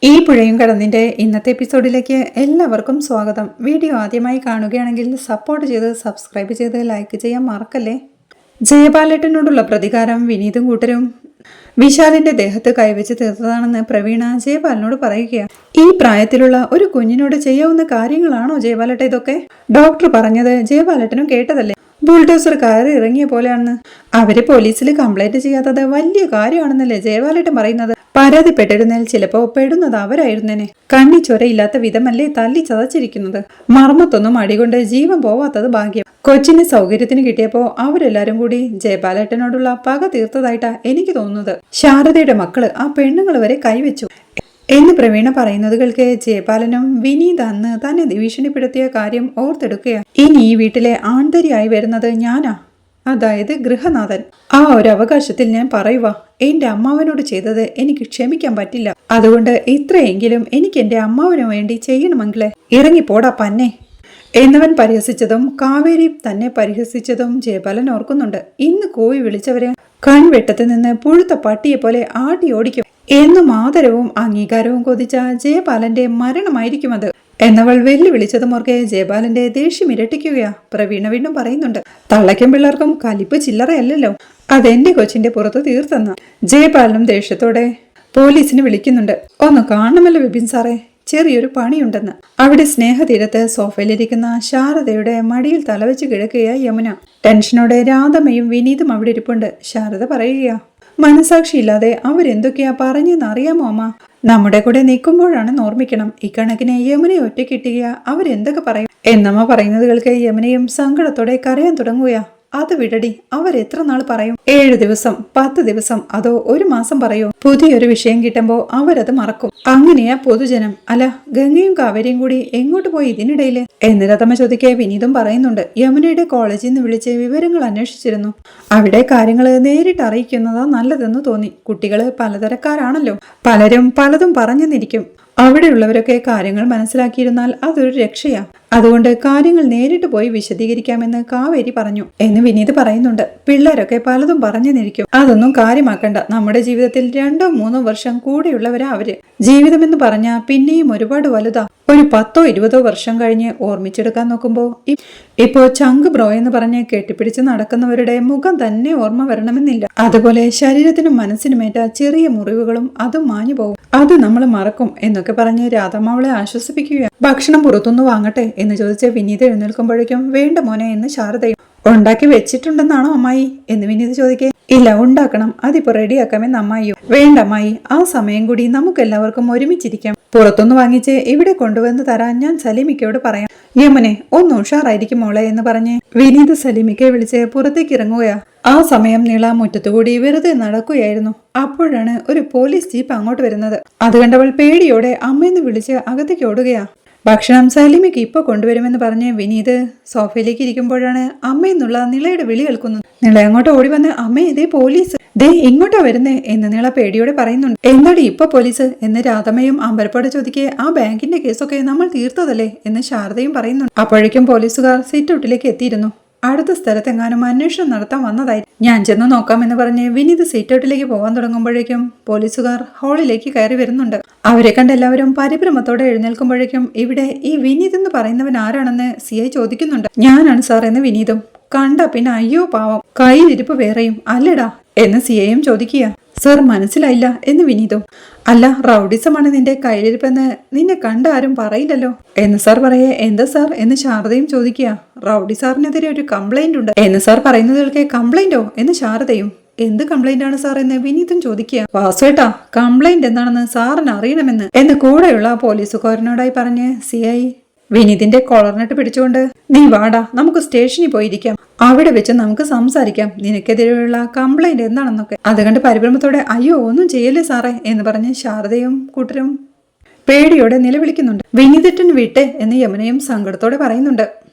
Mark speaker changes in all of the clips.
Speaker 1: ഈ പുഴയും കടന്നിന്റെ ഇന്നത്തെ എപ്പിസോഡിലേക്ക് എല്ലാവർക്കും സ്വാഗതം. വീഡിയോ ആദ്യമായി കാണുകയാണെങ്കിൽ സപ്പോർട്ട് ചെയ്ത് സബ്സ്ക്രൈബ് ചെയ്ത് ലൈക്ക് ചെയ്യാൻ മറക്കല്ലേ. ജയപാലേട്ടനോടുള്ള പ്രതികാരം വിനീതും കൂട്ടരും വിശാലിന്റെ ദേഹത്ത് കൈവച്ച് തീർത്തതാണെന്ന് പ്രവീണ ജയപാലിനോട് പറയുകയാണ്. ഈ പ്രായത്തിലുള്ള ഒരു കുഞ്ഞിനോട് ചെയ്യാവുന്ന കാര്യങ്ങളാണോ ജയപാലേട്ട ഇതൊക്കെ? ഡോക്ടർ പറഞ്ഞത് ജയപാലേട്ടനും കേട്ടതല്ലേ? ബുൾഡോസർ കയറി ഇറങ്ങിയ പോലെയാണെന്ന്. അവര് പോലീസിൽ കംപ്ലൈന്റ് ചെയ്യാത്തത് വലിയ കാര്യമാണെന്നല്ലേ ജയപാലേട്ടൻ പറയുന്നത്? പരാതിപ്പെട്ടിരുന്നാൽ ചിലപ്പോ പെടുന്നത് അവരായിരുന്നേനെ. കണ്ണി ചൊരയില്ലാത്ത വിധമല്ലേ തല്ലി ചതച്ചിരിക്കുന്നത്. മർമ്മത്തൊന്നും അടികൊണ്ട് ജീവൻ പോവാത്തത് ഭാഗ്യം. കൊച്ചിന് സൗകര്യത്തിന് കിട്ടിയപ്പോ അവരെല്ലാരും കൂടി ജയപാലേട്ടനോടുള്ള പക തീർത്തതായിട്ടാ എനിക്ക് തോന്നുന്നത്. ശാരദയുടെ മക്കള് ആ പെണ്ണുങ്ങൾ വരെ കൈവച്ചു എന്ന് പ്രവീണ പറയുന്നത് കേൾക്കെ ജയപാലനും വിനീത് അന്ന് തന്നെ ഭീഷണിപ്പെടുത്തിയ കാര്യം ഓർത്തെടുക്കുകയാണ്. ഇനി ഈ വീട്ടിലെ ആന്തരിയായി വരുന്നത് ഞാനാ, അതായത് ഗൃഹനാഥൻ. ആ ഒരു അവകാശത്തിൽ ഞാൻ പറയുക, എന്റെ അമ്മാവനോട് ചെയ്തത് എനിക്ക് ക്ഷമിക്കാൻ പറ്റില്ല. അതുകൊണ്ട് ഇത്രയെങ്കിലും എനിക്ക് എന്റെ അമ്മാവന് വേണ്ടി ചെയ്യണമെങ്കിലേ ഇറങ്ങിപ്പോടാ പന്നെ എന്നവൻ പരിഹസിച്ചതും കാവേരി തന്നെ പരിഹസിച്ചതും ജയപാലൻ ഓർക്കുന്നുണ്ട്. ഇന്ന് കോഴി വിളിച്ചവരെ കൺവെട്ടത്ത് നിന്ന് പുഴുത്ത പട്ടിയെ പോലെ ആട്ടി ഓടിക്കും എന്നും ആദരവും അംഗീകാരവും കൊതിച്ച ജയപാലന്റെ മരണമായിരിക്കും അത് എന്നവൾ വെല്ലുവിളിച്ചതും ഓർക്കെ ജയപാലന്റെ ദേഷ്യം ഇരട്ടിക്കുകയാ. പ്രവീണ വീണ്ടും പറയുന്നുണ്ട്, തള്ളയ്ക്കും പിള്ളേർക്കും കലിപ്പ് ചില്ലറയല്ലോ, അതെന്റെ കൊച്ചിന്റെ പുറത്ത് തീർത്തെന്ന. ജയപാലനും ദേഷ്യത്തോടെ പോലീസിന് വിളിക്കുന്നുണ്ട്. ഒന്ന് കാണണമല്ലോ വിപിൻ സാറേ, ചെറിയൊരു പണിയുണ്ടെന്ന്. അവിടെ സ്നേഹതീരത്ത് സോഫയിലിരിക്കുന്ന ശാരദയുടെ മടിയിൽ തലവെച്ച് കിടക്കുകയാ യമുന. ടെൻഷനോടെ രാധമ്മയും വിനീതും അവിടെ ഇരിപ്പുണ്ട്. ശാരദ പറയുകയാ, മനസാക്ഷിയില്ലാതെ അവരെന്തൊക്കെയാ പറഞ്ഞെന്ന് അറിയാമോ അമ്മ? നമ്മുടെ കൂടെ നിൽക്കുമ്പോഴാണ് ഓർമ്മിക്കണം. ഇക്കണക്കിന് യമുനയെ ഒറ്റക്കിട്ടുക അവരെന്തൊക്കെ പറയും എന്നമ്മ പറയുന്നത് കേൾക്കെ യമുനയും സങ്കടത്തോടെ കരയാൻ തുടങ്ങുകയാ. അത് വിടടി, അവരെത്ര നാൾ പറയും? 7 ദിവസം, 10 ദിവസം, അതോ 1 മാസം പറയോ? പുതിയൊരു വിഷയം കിട്ടുമ്പോ അവരത് മറക്കും. അങ്ങനെയാ പൊതുജനം. അല്ല, ഗംഗയും കാവേരിയും കൂടി എങ്ങോട്ട് പോയി ഇതിനിടയില് എന്ന് രതമ്മ ചോദിക്കെ വിനീതും പറയുന്നുണ്ട്. യമുനയുടെ കോളേജിൽ നിന്ന് വിളിച്ച് വിവരങ്ങൾ അന്വേഷിച്ചിരുന്നു. അവിടെ കാര്യങ്ങൾ നേരിട്ട് അറിയിക്കുന്നതാ നല്ലതെന്ന് തോന്നി. കുട്ടികള് പലതരക്കാരാണല്ലോ, പലരും പലതും പറഞ്ഞെന്നിരിക്കും. അവിടെയുള്ളവരൊക്കെ കാര്യങ്ങൾ മനസ്സിലാക്കിയിരുന്നാൽ അതൊരു രക്ഷയാ. അതുകൊണ്ട് കാര്യങ്ങൾ നേരിട്ട് പോയി വിശദീകരിക്കാമെന്ന് കാവേരി പറഞ്ഞു എന്ന് വിനീത് പറയുന്നുണ്ട്. പിള്ളേരൊക്കെ പലതും പറഞ്ഞെന്നിരിക്കും, അതൊന്നും കാര്യമാക്കണ്ട. നമ്മുടെ ജീവിതത്തിൽ 2 or 3 വർഷം കൂടെയുള്ളവരാ അവര്. ജീവിതമെന്ന് പറഞ്ഞാ പിന്നെയും ഒരുപാട് വലുതാ. ഒരു 10 or 20 വർഷം കഴിഞ്ഞ് ഓർമ്മിച്ചെടുക്കാൻ നോക്കുമ്പോ ഇപ്പോ ചങ്ക് ബ്രോ എന്ന് പറഞ്ഞ് കെട്ടിപ്പിടിച്ച് നടക്കുന്നവരുടെ മുഖം തന്നെ ഓർമ്മ വരണമെന്നില്ല. അതുപോലെ ശരീരത്തിനും മനസ്സിനുമേറ്റ ചെറിയ മുറിവുകളും അതും മാഞ്ഞു പോകും. അത് നമ്മൾ മറക്കും എന്നൊക്കെ പറഞ്ഞ് രാധമ്മ അവളെ ആശ്വസിപ്പിക്കുക. ഭക്ഷണം പുറത്തുനിന്ന് വാങ്ങട്ടെ എന്ന് ചോദിച്ച് വിനീത് എഴുന്നേൽക്കുമ്പോഴേക്കും വേണ്ട മോനെ എന്ന് ശാരദയും. ഉണ്ടാക്കി വെച്ചിട്ടുണ്ടെന്നാണോ അമ്മായി എന്ന് വിനീത് ചോദിക്കേ. ഇല്ല, ഉണ്ടാക്കണം, അതിപ്പോ റെഡിയാക്കാമെന്ന് അമ്മായിയോ. വേണ്ട അമ്മായി, ആ സമയം കൂടി നമുക്ക് എല്ലാവർക്കും ഒരുമിച്ചിരിക്കാം. പുറത്തുനിന്ന് വാങ്ങിച്ച് ഇവിടെ കൊണ്ടുവന്ന് തരാൻ ഞാൻ സലീമിക്കയോട് പറയാം. യമുനെ ഒന്ന് ഉഷാറായിരിക്കും മോളെ എന്ന് പറഞ്ഞ് വിനീത് സലീമിക്കയെ വിളിച്ച് പുറത്തേക്ക് ഇറങ്ങുകയാ. ആ സമയം നീള മുറ്റത്തുകൂടി വെറുതെ നടക്കുകയായിരുന്നു. അപ്പോഴാണ് ഒരു പോലീസ് ജീപ്പ് അങ്ങോട്ട് വരുന്നത്. അത് കണ്ടവൾ പേടിയോടെ അമ്മയെന്ന് വിളിച്ച് അകത്തേക്ക് ഓടുകയാ. ഭക്ഷണം സലീമിക്ക് ഇപ്പൊ കൊണ്ടുവരുമെന്ന് പറഞ്ഞ് വിനീത് സോഫയിലേക്ക് ഇരിക്കുമ്പോഴാണ് അമ്മയെന്നുള്ള നിളയുടെ വിളി കേൾക്കുന്നത്. നിള അങ്ങോട്ട് ഓടി വന്ന്, അമ്മേ ഇതേ പോലീസ്, ദേ ഇങ്ങോട്ടാ വരുന്നേ എന്ന് നിള പേടിയോടെ പറയുന്നുണ്ട്. എന്താടി ഇപ്പൊ പോലീസ് എന്ന് രാധമ്മയും അമ്പരപ്പോടെ ചോദിക്കെ. ആ ബാങ്കിന്റെ കേസൊക്കെ നമ്മൾ തീർത്തതല്ലേ എന്ന് ശാരദയും പറയുന്നുണ്ട്. അപ്പോഴേക്കും പോലീസുകാർ സിറ്റൗട്ടിലേക്ക് എത്തിയിരുന്നു. അടുത്ത സ്ഥലത്തെങ്ങാനും അന്വേഷണം നടത്താൻ വന്നതായി. ഞാൻ ചെന്ന് നോക്കാമെന്ന് പറഞ്ഞ് വിനീത് സീറ്റൗട്ടിലേക്ക് പോകാൻ തുടങ്ങുമ്പോഴേക്കും പോലീസുകാർ ഹാളിലേക്ക് കയറി വരുന്നുണ്ട്. അവരെ കണ്ട് എല്ലാവരും പരിഭ്രമത്തോടെ എഴുന്നേൽക്കുമ്പോഴേക്കും ഇവിടെ ഈ വിനീത് എന്ന് പറയുന്നവൻ ആരാണെന്ന് CI ചോദിക്കുന്നുണ്ട്. ഞാനാണ് സാർ എന്ന് വിനീതും. കണ്ട പിന്നെ അയ്യോ പാവം, കയ്യിലിരിപ്പ് വേറെയും അല്ലടാ എന്ന് CIയും ചോദിക്കുക. സർ മനസ്സിലായില്ല എന്ന് വിനീതും. അല്ല, റൗഡിസമാണ് നിന്റെ കയ്യിലിരിപ്പെന്ന് നിന്നെ കണ്ട ആരും പറയില്ലല്ലോ എന്ന് സാർ പറയേ. എന്താ സാർ എന്ന് ശാരദയും ചോദിക്കുക. റൗഡി സാറിനെതിരെ ഒരു കംപ്ലൈന്റ് ഉണ്ട് എന്ന് സാർ പറയുന്നത് കേൾക്കെ. കംപ്ലൈന്റോ എന്ന് ശാരദയും. എന്ത് കംപ്ലൈന്റ് ആണ് സാർ എന്ന് വിനീതും ചോദിക്കുക. വാസുവേട്ടാ, കംപ്ലൈന്റ് എന്താണെന്ന് സാറിന് അറിയണമെന്ന് എന്ന് കൂടെയുള്ള പോലീസുകാരനോടായി പറഞ്ഞ് CI വിനീതിന്റെ കോളർനെട്ട് പിടിച്ചുകൊണ്ട്, നീ വാടാ, നമുക്ക് സ്റ്റേഷനിൽ പോയിരിക്കാം, അവിടെ വെച്ച് നമുക്ക് സംസാരിക്കാം, നിനക്കെതിരെയുള്ള കംപ്ലൈന്റ് എന്താണെന്നൊക്കെ. അത് കണ്ട് പരിഭ്രമത്തോടെ അയ്യോ ഒന്നും ചെയ്യല്ലേ സാറേ എന്ന് പറഞ്ഞ് ശാരദയും കൂട്ടരും പേടിയോടെ നിലവിളിക്കുന്നുണ്ട്. വിനീതട്ടൻ വിട്ടെ എന്ന് യമുനയും സങ്കടത്തോടെ പറയുന്നുണ്ട്.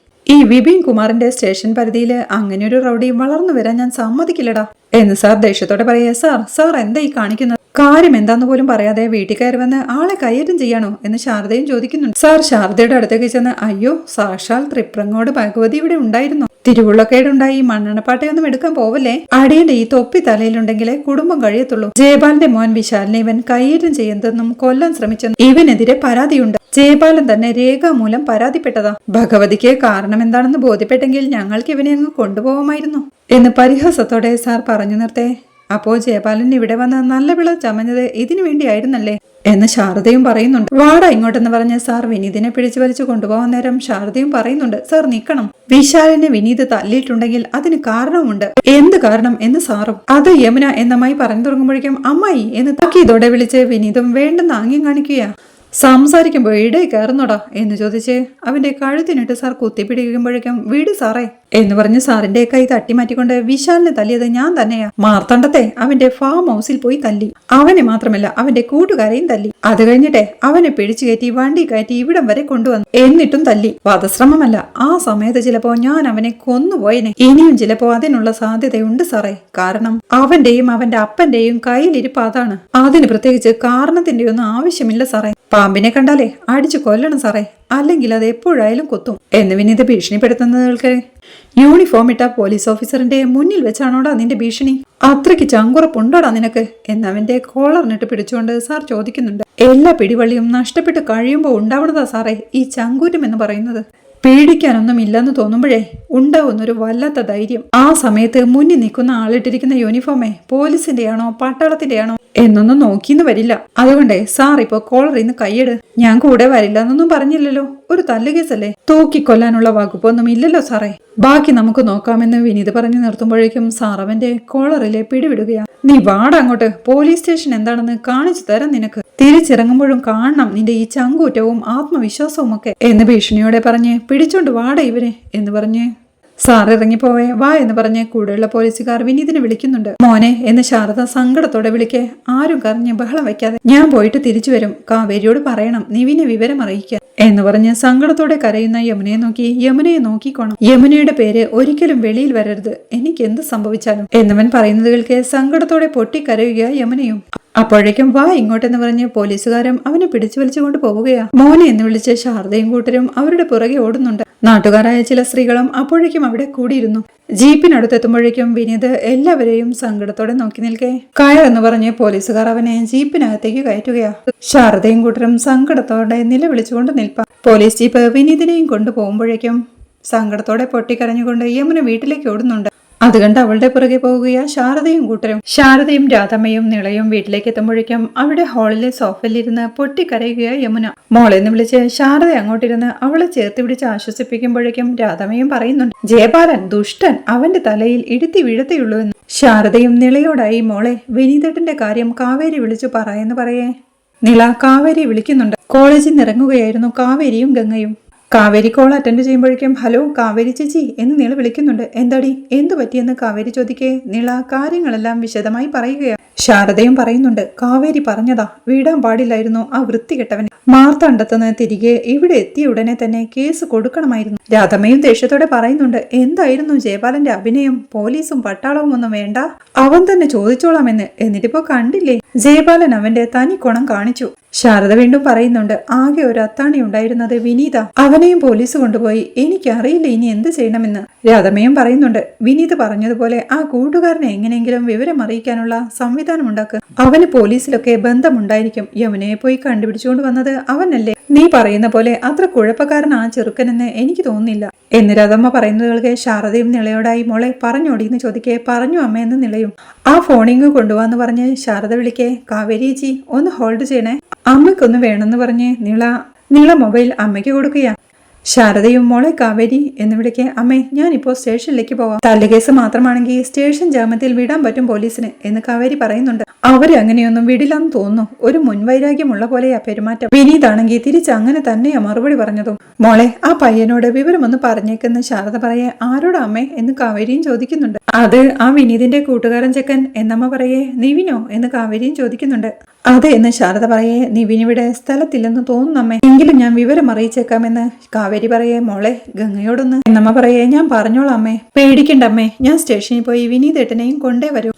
Speaker 1: ഈ വിപിൻ കുമാറിന്റെ സ്റ്റേഷൻ പരിധിയിൽ അങ്ങനെയൊരു റൗഡി വളർന്നു വരാൻ ഞാൻ സമ്മതിക്കില്ലടാ എന്ന് സാർ ദേഷ്യത്തോടെ പറയാ. സാർ എന്താ ഈ കാണിക്കുന്നത്? കാര്യം എന്താന്ന് പോലും പറയാതെ വീട്ടിൽ കയറി വന്ന് ആളെ കൈയേറ്റം ചെയ്യാനോ എന്ന് ശാരദയും ചോദിക്കുന്നുണ്ട്. സാർ ശാരദയുടെ അടുത്തേക്ക് ചെന്ന്, അയ്യോ സാക്ഷാൽ തൃപ്രങ്ങോട് ഭഗവതി ഇവിടെ ഉണ്ടായിരുന്നു തിരുവുള്ളക്കേടുണ്ടായി മണ്ണെണ്ണപ്പാട്ടയൊന്നും എടുക്കാൻ പോവല്ലേ? അടിയന്റെ ഈ തൊപ്പി തലയിലുണ്ടെങ്കിലേ കുടുംബം കഴിയത്തുള്ളൂ. ജയപാലന്റെ മോൻ വിശാലിനെ ഇവൻ കൈയേറ്റം ചെയ്യുന്നതെന്നും കൊല്ലാൻ ശ്രമിച്ചെന്നും ഇവനെതിരെ പരാതിയുണ്ട്. ജയപാലൻ തന്നെ രേഖാമൂലം പരാതിപ്പെട്ടതാ. ഭഗവതിക്ക് കാരണം എന്താണെന്ന് ബോധ്യപ്പെട്ടെങ്കിൽ ഞങ്ങൾക്ക് ഇവനെ അങ്ങ് കൊണ്ടുപോകാമായിരുന്നു എന്ന് പരിഹാസത്തോടെ സാർ പറഞ്ഞു നിർത്തേ. അപ്പോ ജയപാലൻ ഇവിടെ വന്ന് നല്ല വിള ചമഞ്ഞത് ഇതിനു വേണ്ടിയായിരുന്നല്ലേ എന്ന് ശാരദയും പറയുന്നുണ്ട്. വാടാ ഇങ്ങോട്ടെന്ന് പറഞ്ഞ് സാർ വിനീതിനെ പിടിച്ചു വലിച്ചു കൊണ്ടുപോകാൻ നേരം ശാരദയും പറയുന്നുണ്ട്, സാർ നിൽക്കണം. വിശാലിനെ വിനീത് തല്ലിയിട്ടുണ്ടെങ്കിൽ അതിന് കാരണവുമുണ്ട്. എന്ത് കാരണം എന്ന് സാറും അത് യമുന എന്നമ്മായി പറഞ്ഞു തുടങ്ങുമ്പോഴേക്കും അമ്മായി എന്ന് താക്കീതോടെ വിളിച്ച് വിനീതും വേണ്ടെന്ന് ആംഗ്യം കാണിക്കുക. സംസാരിക്കുമ്പോ ഇടയിൽ കയറുന്നോടാ എന്ന് ചോദിച്ച് അവന്റെ കഴുത്തിനിട്ട് സാർ കുത്തിപ്പിടിക്കുമ്പോഴേക്കും വീട് സാറേ എന്ന് പറഞ്ഞ് സാറിന്റെ കൈ തട്ടിമാറ്റിക്കൊണ്ട് വിശാലിനെ തല്ലിയത് ഞാൻ തന്നെയാ. മാർത്തണ്ടത്തെ അവന്റെ ഫാം ഹൗസിൽ പോയി തല്ലി. അവനെ മാത്രമല്ല അവന്റെ കൂട്ടുകാരെയും തല്ലി. അത് കഴിഞ്ഞിട്ടെ അവനെ പിടിച്ചു കയറ്റി വണ്ടി കയറ്റി ഇവിടം വരെ കൊണ്ടുവന്നു. എന്നിട്ടും തല്ലി. വധശ്രമമല്ല. ആ സമയത്ത് ചിലപ്പോ ഞാൻ അവനെ കൊന്നുപോയനെ. ഇനിയും ചിലപ്പോ അതിനുള്ള സാധ്യതയുണ്ട് സാറേ. കാരണം അവന്റെയും അവന്റെ അപ്പന്റെയും കയ്യിലിരിപ്പ് അതാണ്. അതിന് പ്രത്യേകിച്ച് കാരണത്തിന്റെ ഒന്നും ആവശ്യമില്ല സാറേ. പാമ്പിനെ കണ്ടാലേ അടിച്ചു കൊല്ലണം സാറേ, അല്ലെങ്കിൽ അത് എപ്പോഴായാലും കൊത്തും എന്ന് വിനീത് ഭീഷണിപ്പെടുത്തുന്നതുകൾക്ക് യൂണിഫോം ഇട്ട പോലീസ് ഓഫീസറിന്റെ മുന്നിൽ വെച്ചാണോടാ നിന്റെ ഭീഷണി? അത്രയ്ക്ക് ചങ്കുറപ്പുണ്ടോടാ നിനക്ക് എന്നവന്റെ കോളറിനിട്ട് പിടിച്ചുകൊണ്ട് സാർ ചോദിക്കുന്നുണ്ട്. എല്ലാ പിടിവള്ളിയും നഷ്ടപ്പെട്ട് കഴിയുമ്പോ ഉണ്ടാവണതാ സാറേ ഈ ചങ്കൂറ്റം എന്ന് പറയുന്നത്. പേടിക്കാനൊന്നും ഇല്ലെന്ന് തോന്നുമ്പോഴേ ഉണ്ടാവുന്നൊരു വല്ലാത്ത ധൈര്യം. ആ സമയത്ത് മുന്നിൽ നിൽക്കുന്ന ആളിട്ടിരിക്കുന്ന യൂണിഫോമേ പോലീസിന്റെയാണോ പട്ടാളത്തിന്റെയാണോ എന്നൊന്നും നോക്കിന്ന് വരില്ല. അതുകൊണ്ടേ സാർ ഇപ്പൊ കോളറിന്ന് കൈയ്യട്. ഞാൻ കൂടെ വരില്ല എന്നൊന്നും പറഞ്ഞില്ലല്ലോ. ഒരു തല്ലുകേസല്ലേ, തൂക്കിക്കൊല്ലാനുള്ള വകുപ്പൊന്നും ഇല്ലല്ലോ സാറേ. ബാക്കി നമുക്ക് നോക്കാമെന്ന് വിനീത് പറഞ്ഞു നിർത്തുമ്പോഴേക്കും സാർ അവന്റെ കോളറിലെ പിടിവിടുകയാ. നീ വാടാ അങ്ങോട്ട്, പോലീസ് സ്റ്റേഷൻ എന്താണെന്ന് കാണിച്ചു തരാം നിനക്ക്. തിരിച്ചിറങ്ങുമ്പോഴും കാണണം നിന്റെ ഈ ചങ്കൂറ്റവും ആത്മവിശ്വാസവും ഒക്കെ എന്ന് ഭീഷണിയോടെ പറഞ്ഞ് പിടിച്ചോണ്ട് വാട ഇവരെ എന്ന് പറഞ്ഞ് സാർ ഇറങ്ങിപ്പോവേ. വാ എന്ന് പറഞ്ഞ് കൂടെയുള്ള പോലീസുകാർ വിനീതിനെ വിളിക്കുന്നുണ്ട്. മോനെ എന്ന് ശാരദ സങ്കടത്തോടെ വിളിക്കെ ആരും കറിഞ്ഞ് ബഹളം വെക്കാതെ ഞാൻ പോയിട്ട് തിരിച്ചു വരും. കാവേരിയോട് പറയണം നിവിനെ വിവരം അറിയിക്കുക എന്ന് പറഞ്ഞ് സങ്കടത്തോടെ കരയുന്ന യമുനയെ നോക്കിക്കോണം. യമുനയുടെ പേര് ഒരിക്കലും വെളിയിൽ വരരുത്, എനിക്ക് എന്ത് സംഭവിച്ചാലും എന്നവൻ പറയുന്നത് കേൾക്കെ സങ്കടത്തോടെ പൊട്ടിക്കരയുക യമുനയും. അപ്പോഴേക്കും വാ ഇങ്ങോട്ടെന്ന് പറഞ്ഞ് പോലീസുകാരും അവനെ പിടിച്ചു വലിച്ചുകൊണ്ട് പോവുകയാ. മോനെ എന്ന് വിളിച്ച് ശാരദയും കൂട്ടരും അവരുടെ പുറകെ ഓടുന്നുണ്ട്. നാട്ടുകാരായ ചില സ്ത്രീകളും അപ്പോഴേക്കും അവിടെ കൂടിയിരുന്നു. ജീപ്പിനടുത്തെത്തുമ്പോഴേക്കും വിനീത് എല്ലാവരെയും സങ്കടത്തോടെ നോക്കി നിൽക്കെ കയറെന്ന് പറഞ്ഞ് പോലീസുകാർ അവനെ ജീപ്പിനകത്തേക്ക് കയറ്റുകയാ. ശാരദയും കൂട്ടരും സങ്കടത്തോടെ നിലവിളിച്ചുകൊണ്ട് നിൽപ്പാ. പോലീസ് ജീപ്പ് വിനീതിനെയും കൊണ്ടുപോകുമ്പോഴേക്കും സങ്കടത്തോടെ പൊട്ടിക്കരഞ്ഞുകൊണ്ട് യമുന വീട്ടിലേക്ക് ഓടുന്നുണ്ട്. അത് കണ്ട് അവളുടെ പുറകെ പോവുകയാ ശാരദയും കൂട്ടരും. ശാരദയും രാധമ്മയും നിളയും വീട്ടിലേക്ക് എത്തുമ്പോഴേക്കും അവിടെ ഹാളിലെ സോഫയിലിരുന്ന് പൊട്ടിക്കരയുകയാ യമുന. മോളെന്ന് വിളിച്ച് ശാരദ അങ്ങോട്ടിരുന്ന് അവളെ ചേർത്ത് പിടിച്ച് ആശ്വസിപ്പിക്കുമ്പോഴേക്കും രാധമ്മയും പറയുന്നുണ്ട്, ജയപാലൻ ദുഷ്ടൻ, അവന്റെ തലയിൽ ഇടുത്തി വീഴത്തേയുള്ളൂ എന്ന്. ശാരദയും നിളയോടായി, മോളെ വിനീതേട്ടന്റെ കാര്യം കാവേരി വിളിച്ചു പറയെന്ന് പറയേ. നിള കാവേരി വിളിക്കുന്നുണ്ട്. കോളേജിൽ നിന്ന് ഇറങ്ങുകയായിരുന്നു കാവേരിയും ഗംഗയും. കാവേരി കോൾ അറ്റൻഡ് ചെയ്യുമ്പോഴേക്കും ഹലോ കാവേരി ചേച്ചി എന്ന് നിള വിളിക്കുന്നുണ്ട്. എന്താടി എന്തു പറ്റിയെന്ന് കാവേരി ചോദിക്കേ നിള കാര്യങ്ങളെല്ലാം വിശദമായി പറയുകയാണ്. ശാരദയും പറയുന്നുണ്ട്, കാവേരി പറഞ്ഞതാ വീടാൻ പാടില്ലായിരുന്നു ആ വൃത്തികെട്ടവനെ. മാർത്താണ്ഡത്തുനിന്ന് തിരികെ ഇവിടെ എത്തിയ ഉടനെ തന്നെ കേസ് കൊടുക്കണമായിരുന്നു. രാധമ്മയും ദേഷ്യത്തോടെ പറയുന്നുണ്ട്, എന്തായിരുന്നു ജയപാലന്റെ അഭിനയം? പോലീസും പട്ടാളവും ഒന്നും വേണ്ട, അവൻ തന്നെ ചോദിച്ചോളാമെന്ന്. എന്നിട്ടിപ്പോ കണ്ടില്ലേ ജയപാലൻ അവന്റെ തനി കുണം കാണിച്ചു. ശാരദ വീണ്ടും പറയുന്നുണ്ട്, ആകെ ഒരു അത്താണി ഉണ്ടായിരുന്നത് വിനീത, അവനെയും പോലീസ് കൊണ്ടുപോയി. എനിക്കറിയില്ല ഇനി എന്ത് ചെയ്യണമെന്ന്. രാധമ്മയും പറയുന്നുണ്ട്, വിനീത് പറഞ്ഞതുപോലെ ആ കൂട്ടുകാരനെ എങ്ങനെയെങ്കിലും വിവരം അറിയിക്കാനുള്ള സംവിധാനം ഉണ്ടാക്കുക. അവന് പോലീസിലൊക്കെ ബന്ധമുണ്ടായിരിക്കും. യമുനയെ പോയി കണ്ടുപിടിച്ചുകൊണ്ട് വന്നത് അവനല്ലേ? നീ പറയുന്ന പോലെ അത്ര കുഴപ്പക്കാരൻ ആ ചെറുക്കനെന്ന് എനിക്ക് തോന്നുന്നില്ല എന്ന് രാധമ്മ പറയുന്നതുകൾക്ക് ശാരദയും നിളയോടായി, മോളെ പറഞ്ഞോടിയെന്ന് ചോദിക്കേ. പറഞ്ഞു അമ്മയെന്ന് നിളയും. ആ ഫോണിങ് കൊണ്ടുപോവാന്ന് പറഞ്ഞ് ശാരദ വിളിക്കേ, കാവേരിയേച്ചി ഒന്ന് ഹോൾഡ് ചെയ്യണേ, അമ്മയ്ക്കൊന്ന് വേണമെന്ന് പറഞ്ഞ് നിള മൊബൈൽ അമ്മയ്ക്ക് കൊടുക്കുക. ശാരദയും മോളെ കാവേരി എന്ന് വിളിക്കേ, അമ്മേ ഞാനിപ്പോ സ്റ്റേഷനിലേക്ക് പോവാം. തല്ലുകേസ് മാത്രമാണെങ്കിൽ സ്റ്റേഷൻ ജാമ്യത്തിൽ വിടാൻ പറ്റും പോലീസിന് എന്ന് കാവേരി പറയുന്നുണ്ട്. അവരെ അങ്ങനെയൊന്നും വിടില്ലെന്ന് തോന്നുന്നു. ഒരു മുൻവൈരാഗ്യമുള്ള പോലെയാ പെരുമാറ്റം. വിനീതാണെങ്കിൽ തിരിച്ച് അങ്ങനെ തന്നെയാ മറുപടി പറഞ്ഞതും. മോളെ ആ പയ്യനോട് വിവരമൊന്ന് പറഞ്ഞേക്കെന്ന് ശാരദ പറയേ. ആരോടാ അമ്മേ എന്ന് കാവേരിയും ചോദിക്കുന്നുണ്ട്. അത് ആ വിനീതിന്റെ കൂട്ടുകാരൻ ചെക്കൻ എന്നമ്മ പറയേ. നിവിനോ എന്ന് കാവേരിയും ചോദിക്കുന്നുണ്ട്. അതെ എന്ന് ശാരദ പറയേ. നിവിനിവിടെ സ്ഥലത്തില്ലെന്ന് തോന്നുന്നമ്മേ, എങ്കിലും ഞാൻ വിവരം അറിയിച്ചേക്കാമെന്ന് കാവേരി പറയേ. മോളെ ഗംഗയോടൊന്ന് എന്നമ്മ പറയേ. ഞാൻ പറഞ്ഞോളാം അമ്മേ, പേടിക്കണ്ട അമ്മേ, ഞാൻ സ്റ്റേഷനിൽ പോയി വിനീതേട്ടനെയും കൊണ്ടേ വരൂ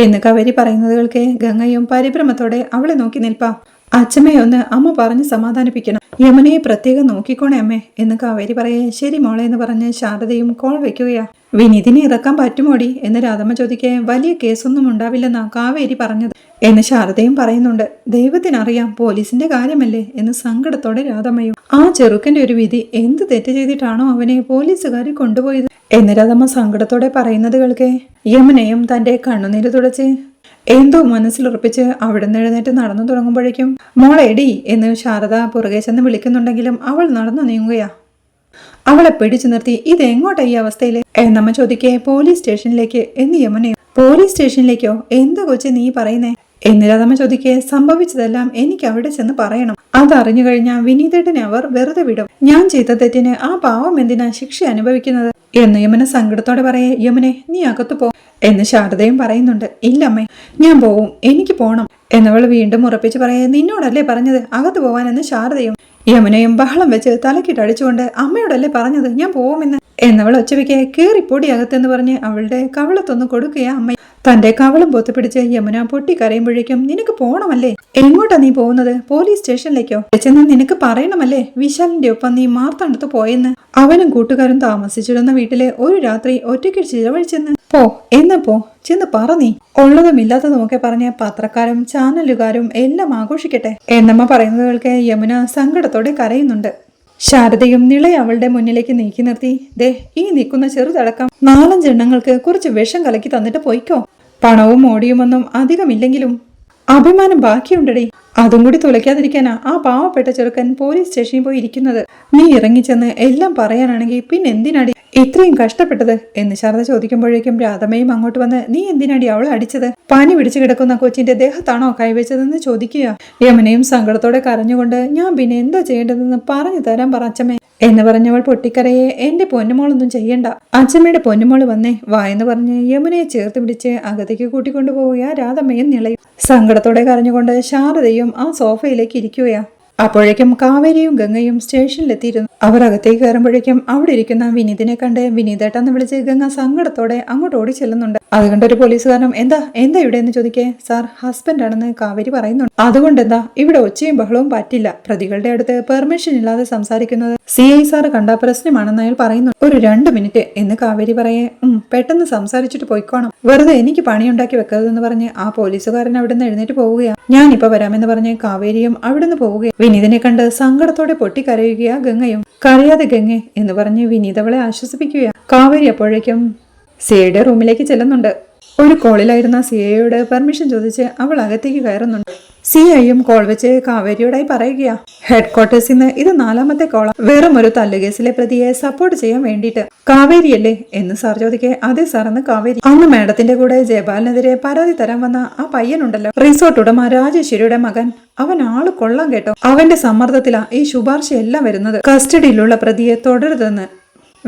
Speaker 1: എന്ന് കാവേരി പറയുന്നതുകൾക്ക് ഗംഗയും പരിഭ്രമത്തോടെ അവളെ നോക്കി നിൽപ്പാ. അച്ഛമ്മയെ ഒന്ന് അമ്മ പറഞ്ഞ് സമാധാനിപ്പിക്കണം. യമുനയെ പ്രത്യേകം നോക്കിക്കോണേ അമ്മേ എന്ന് കാവേരി പറയേ. ശരി മോളെ എന്ന് പറഞ്ഞ് ശാരദയും കോൾ വെക്കുകയാ. വിനീതിനെ ഇറക്കാൻ പറ്റുമോടി എന്ന് രാധമ്മ ചോദിക്കേ. വലിയ കേസൊന്നും ഉണ്ടാവില്ലെന്നാ കാവേരി പറഞ്ഞത് എന്ന് ശാരദയും പറയുന്നുണ്ട്. ദൈവത്തിനറിയാം, പോലീസിന്റെ കാര്യമല്ലേ എന്ന് സങ്കടത്തോടെ രാധമ്മയും. ആ ചെറുക്കന്റെ ഒരു വിധി, എന്ത് തെറ്റ് ചെയ്തിട്ടാണോ അവനെ പോലീസുകാർ കൊണ്ടുപോയത് എന്ന് രാധമ്മ സങ്കടത്തോടെ പറയുന്നത് കേൾക്കേ യമുനയും തന്റെ കണ്ണുനീര് തുടച്ച് എന്തോ മനസ്സിലുറപ്പിച്ച് അവിടുന്ന് എഴുന്നേറ്റ് നടന്നു തുടങ്ങുമ്പോഴേക്കും മോളെടി എന്ന് ശാരദ പുറകെ ചെന്ന് വിളിക്കുന്നുണ്ടെങ്കിലും അവൾ നടന്നു നീങ്ങുകയാ. അവളെ പിടിച്ചു നിർത്തി ഇതെങ്ങോട്ടാ ഈ അവസ്ഥയില് എന്നമ്മ ചോദിക്കേ. പോലീസ് സ്റ്റേഷനിലേക്ക് എന്ന് യമുനയോ. പോലീസ് സ്റ്റേഷനിലേക്കോ? എന്താ കൊച്ചി നീ പറയുന്നേ എന്ന് രാധമ്മ ചോദിക്കേ. സംഭവിച്ചതെല്ലാം എനിക്ക് അവിടെ ചെന്ന് പറയണം. അതറിഞ്ഞു കഴിഞ്ഞാൽ വിനീതേട്ടനെ അവർ വെറുതെ വിടും. ഞാൻ ചെയ്ത തെറ്റിന് ആ പാവം എന്തിനാ ശിക്ഷ അനുഭവിക്കുന്നത് എന്ന് യമുന സങ്കടത്തോടെ പറയേ. യമുനെ നീ അകത്തു പോ എന്ന് ശാരദയും പറയുന്നുണ്ട്. ഇല്ലമ്മേ, ഞാൻ പോവും, എനിക്ക് പോണം എന്നവൾ വീണ്ടും ഉറപ്പിച്ച് പറയേ. നിന്നോടല്ലേ പറഞ്ഞത് അകത്ത് പോവാനെന്ന് ശാരദയും. യമുനയും ബഹളം വെച്ച് തലക്കിട്ടടിച്ചുകൊണ്ട് അമ്മയോടല്ലേ പറഞ്ഞത് ഞാൻ പോവുമെന്ന് എന്നവൾ ഒച്ചവയ്ക്ക്. കേറിപ്പൊടി അകത്തെന്ന് പറഞ്ഞ് അവളുടെ കവളത്തൊന്ന് കൊടുക്കുകയാ അമ്മ. തന്റെ കവളം പൊത്തിപ്പിടിച്ച് യമുന പൊട്ടിക്കരയുമ്പോഴേക്കും നിനക്ക് പോണമല്ലേ? എങ്ങോട്ടാ നീ പോകുന്നത്? പോലീസ് സ്റ്റേഷനിലേക്കോ? ചെന്ന് നിനക്ക് പറയണമല്ലേ വിശാലിന്റെ ഒപ്പം നീ മാർത്തണ്ടത്ത് പോയെന്ന്. അവനും കൂട്ടുകാരും താമസിച്ചിരുന്ന വീട്ടിലെ ഒരു രാത്രി ഒറ്റയ്ക്ക് ചിലവഴിച്ചെന്ന്. പോ എന്ന് പോ, ചെന്ന് പറ. നീ ഉള്ളതും ഇല്ലാത്തതും ഒക്കെ പറഞ്ഞ് പത്രക്കാരും ചാനലുകാരും എല്ലാം ആഘോഷിക്കട്ടെ എന്നമ്മ പറയുന്നത് കേൾക്കെ യമുന സങ്കടത്തോടെ കരയുന്നുണ്ട്. ശാരദയും നിളയെ അവളുടെ മുന്നിലേക്ക് നീക്കി നിർത്തി. ദേ, ഈ നിൽക്കുന്ന ചെറുതടക്കം 4-5 എണ്ണങ്ങൾക്ക് കുറച്ച് വിഷം കലക്കി തന്നിട്ട് പോയിക്കോ. പണവും ഓടിയുമൊന്നും അധികമില്ലെങ്കിലും അഭിമാനം ബാക്കിയുണ്ടടി. അതും കൂടി തുലയ്ക്കാതിരിക്കാനാ ആ പാവപ്പെട്ട ചെറുക്കൻ പോലീസ് സ്റ്റേഷനിൽ പോയി ഇരിക്കുന്നത്. നീ ഇറങ്ങിച്ചെന്ന് എല്ലാം പറയാനാണെങ്കിൽ പിന്നെ എന്തിനാടി ഇത്രയും കഷ്ടപ്പെട്ടത് എന്ന് ശാരദ ചോദിക്കുമ്പോഴേക്കും രാധമ്മയും അങ്ങോട്ട് വന്ന് നീ എന്തിനാടി അവളെ അടിച്ചത്? പനി പിടിച്ചു കിടക്കുന്ന കൊച്ചിന്റെ ദേഹത്താണോ കൈവച്ചതെന്ന് ചോദിക്കുക. യമുനയും സങ്കടത്തോടെ കരഞ്ഞുകൊണ്ട് ഞാൻ പിന്നെ എന്താ ചെയ്യേണ്ടതെന്ന് പറഞ്ഞു തരാൻ പറ അച്ഛമ്മേ എന്ന് പറഞ്ഞവൾ പൊട്ടിക്കരയെ. എന്റെ പൊന്നുമോളൊന്നും ചെയ്യണ്ട, അച്ഛമ്മയുടെ പൊന്നുമോള് വന്നേ വായെന്ന് പറഞ്ഞ് യമുനയെ ചേർത്ത് പിടിച്ച് അകത്തേക്ക് കൂട്ടിക്കൊണ്ടുപോവുക. രാധമ്മയും നിളയും സങ്കടത്തോടെ കരഞ്ഞുകൊണ്ട് ശാരദയും ആ സോഫയിലേക്ക് ഇരിക്കുകയാ. അപ്പോഴേക്കും കാവേരിയും ഗംഗയും സ്റ്റേഷനിലെത്തിയിരുന്നു. അവർ അകത്തേക്ക് കയറുമ്പോഴേക്കും അവിടെ ഇരിക്കുന്ന വിനീതിനെ കണ്ട് വിനീതേട്ടാന്ന് വിളിച്ച് ഗംഗ സങ്കടത്തോടെ അങ്ങോട്ട് ഓടി ചെല്ലുന്നുണ്ട്. അതുകൊണ്ട് ഒരു പോലീസുകാരനും എന്താ ഇവിടെ എന്ന് ചോദിക്കേ. സാർ, ഹസ്ബൻഡ് ആണെന്ന് കാവേരി പറയുന്നുണ്ട്. അതുകൊണ്ട് എന്താ ഇവിടെ ഒച്ചയും ബഹളവും പറ്റില്ല. പ്രതികളുടെ അടുത്ത് പെർമിഷൻ ഇല്ലാതെ സംസാരിക്കുന്നത് CI സാർ കണ്ട പ്രശ്നമാണെന്ന് അയാൾ പറയുന്നു. ഒരു 2 മിനിറ്റ് എന്ന് കാവേരി പറയേ. പെട്ടെന്ന് സംസാരിച്ചിട്ട് പോയിക്കോണം, വെറുതെ എനിക്ക് പണിയുണ്ടാക്കി വെക്കരുതെന്ന് പറഞ്ഞ് ആ പോലീസുകാരൻ അവിടുന്ന് എഴുന്നേറ്റ് പോവുകയാ. ഞാനിപ്പോ വരാമെന്ന് പറഞ്ഞ് കാവേരിയും അവിടുന്ന് പോവുകയാണ്. വിനീതിനെ കണ്ട് സങ്കടത്തോടെ പൊട്ടിക്കരയുകയാ ഗംഗയും. കരയാതെ ഗംഗെ എന്ന് പറഞ്ഞ് വിനീത് അവളെ ആശ്വസിപ്പിക്കുകയാ. കാവേരി അപ്പോഴേക്കും സിഐയുടെ റൂമിലേക്ക് ചെല്ലുന്നുണ്ട്. ഒരു കോളിലായിരുന്ന CIയോട് പെർമിഷൻ ചോദിച്ച് അവൾ അകത്തേക്ക് കയറുന്നുണ്ട്. CIയും കോൾ വെച്ച് കാവേരിയോടായി പറയുകയാ. ഹെഡ്ക്വാർട്ടേഴ്സിൽ നിന്ന് ഇത് 4ാമത്തെ കോളാ. വെറും ഒരു തല്ലുകേസിലെ പ്രതിയെ സപ്പോർട്ട് ചെയ്യാൻ വേണ്ടിയിട്ട്. കാവേരിയല്ലേ എന്ന് സാർ ചോദിക്കേ. അതെ സാർ എന്ന് കാവേരി. അന്ന് മാഡത്തിന്റെ കൂടെ ജയപാലിനെതിരെ പരാതി തരാൻ വന്ന ആ പയ്യനുണ്ടല്ലോ, റിസോർട്ട് ഉടമ രാജേശ്വരിയുടെ മകൻ, അവൻ ആള് കൊള്ളാൻ കേട്ടോ. അവന്റെ സമ്മർദ്ദത്തിലാ ഈ ശുപാർശയെല്ലാം വരുന്നത്. കസ്റ്റഡിയിലുള്ള പ്രതിയെ തുടരുതെന്ന്.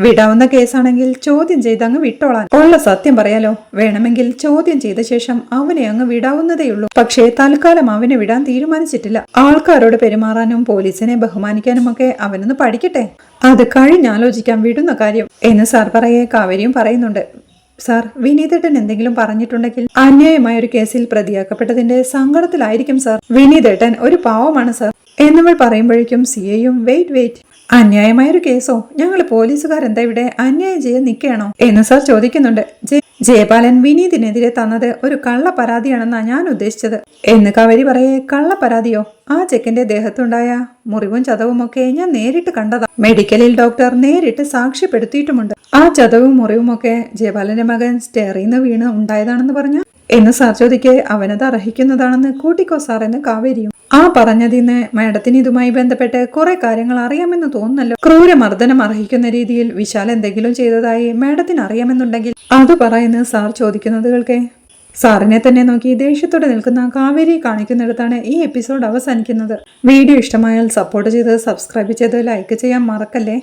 Speaker 1: വിടാവുന്ന കേസാണെങ്കിൽ ചോദ്യം ചെയ്ത് അങ്ങ് വിട്ടോളാൻ. ഉള്ള സത്യം പറയാലോ, വേണമെങ്കിൽ ചോദ്യം ചെയ്ത ശേഷം അവനെ അങ്ങ് വിടാവുന്നതേയുള്ളൂ. പക്ഷേ തൽക്കാലം അവനെ വിടാൻ തീരുമാനിച്ചിട്ടില്ല. ആൾക്കാരോട് പെരുമാറാനും പോലീസിനെ ബഹുമാനിക്കാനും ഒക്കെ അവനൊന്ന് പഠിക്കട്ടെ. അത് കഴിഞ്ഞാലോചിക്കാൻ വിടുന്ന കാര്യം എന്ന് സാർ പറയേ. കാവേരിയും പറയുന്നുണ്ട്. സാർ, വിനീതേട്ടൻ എന്തെങ്കിലും പറഞ്ഞിട്ടുണ്ടെങ്കിൽ അന്യായമായ ഒരു കേസിൽ പ്രതിയാക്കപ്പെട്ടതിന്റെ സങ്കടത്തിലായിരിക്കും സാർ. വിനീതേട്ടൻ ഒരു പാവമാണ് സാർ എന്നവൾ പറയുമ്പോഴേക്കും CIയും വെയിറ്റ്, അന്യായമായൊരു കേസോ? ഞങ്ങൾ പോലീസുകാരെന്താ ഇവിടെ അന്യായം ചെയ്യാൻ നിൽക്കുകയാണോ എന്ന് സാർ ചോദിക്കുന്നുണ്ട്. ജയപാലൻ വിനീതിനെതിരെ തന്നത് ഒരു കള്ള പരാതിയാണെന്നാ ഞാൻ ഉദ്ദേശിച്ചത് എന്ന് കാവേരി പറയേ. കള്ള പരാതിയോ? ആ ചെക്കന്റെ ദേഹത്തുണ്ടായ മുറിവും ചതവും ഒക്കെ ഞാൻ നേരിട്ട് കണ്ടതാ. മെഡിക്കലിൽ ഡോക്ടർ നേരിട്ട് സാക്ഷ്യപ്പെടുത്തിയിട്ടുമുണ്ട്. ആ ചതവും മുറിവും ഒക്കെ ജയപാലന്റെ മകൻ സ്റ്റെയറിന്ന് വീണ് ഉണ്ടായതാണെന്ന് പറഞ്ഞ എന്ന് സാർ ചോദിക്കേ. അവനത് അർഹിക്കുന്നതാണെന്ന് കൂട്ടിക്കോ സാർ എന്ന് കാവേരിയും. ആ പറഞ്ഞതിന് മാഡത്തിന് ഇതുമായി ബന്ധപ്പെട്ട് കുറെ കാര്യങ്ങൾ അറിയാമെന്ന് തോന്നുന്നല്ലോ. ക്രൂരമർദ്ദനം അർഹിക്കുന്ന രീതിയിൽ വിശാൽ എന്തെങ്കിലും ചെയ്തതായി മാഡത്തിന് അറിയാമെന്നുണ്ടെങ്കിൽ അത് പറയുന്ന സാർ ചോദിക്കുന്നത് കേൾക്കേ. സാറിനെ തന്നെ നോക്കി ദേഷ്യത്തോടെ നിൽക്കുന്ന കാവേരി കാണിക്കുന്നിടത്താണ് ഈ എപ്പിസോഡ് അവസാനിക്കുന്നത്. വീഡിയോ ഇഷ്ടമായാൽ സപ്പോർട്ട് ചെയ്ത് സബ്സ്ക്രൈബ് ചെയ്ത് ലൈക്ക് ചെയ്യാൻ മറക്കല്ലേ.